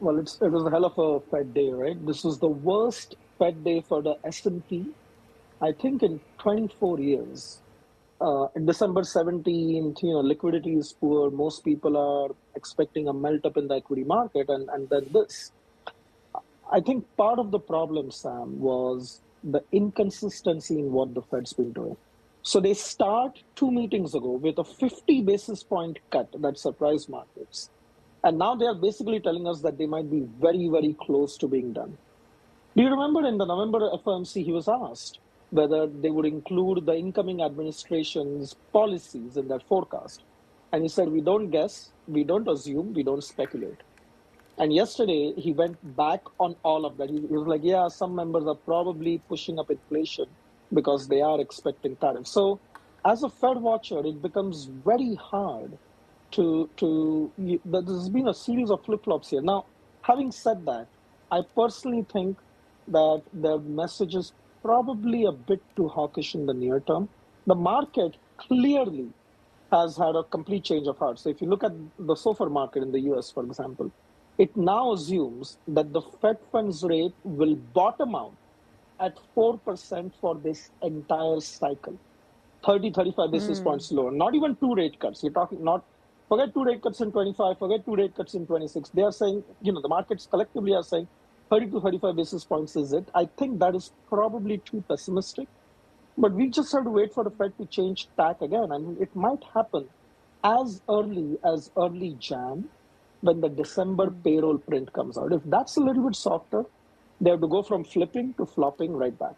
Well, it was a hell of a Fed day, right? This was the worst Fed day for the S&P, I think, in 24 years. In December 17th, liquidity is poor. Most people are expecting a melt up in the equity market, and then this. I think part of the problem, Sam, was the inconsistency in what the Fed's been doing. So they start 2 meetings ago with a 50 basis point cut that surprised markets. And now they are basically telling us that they might be very, very close to being done. Do you remember in the November FOMC, he was asked whether they would include the incoming administration's policies in their forecast? And he said, we don't guess, we don't assume, we don't speculate. And yesterday, he went back on all of that. He was like, yeah, some members are probably pushing up inflation because they are expecting tariffs. So as a Fed watcher, it becomes very hard there's been a series of flip-flops here. Now, having said that, I personally think that the message is probably a bit too hawkish in the near term. The market clearly has had a complete change of heart. So if you look at the SOFR market in the US, for example, it now assumes that the Fed funds rate will bottom out at 4% for this entire cycle. 30, 35 basis points lower. Not even 2 rate cuts. You're talking forget 2 rate cuts in 25, forget 2 rate cuts in 26. They are saying, the markets collectively are saying 30 to 35 basis points is it. I think that is probably too pessimistic. But we just have to wait for the Fed to change tack again. I mean, it might happen as early Jan, when the December payroll print comes out. If that's a little bit softer, they have to go from flipping to flopping right back.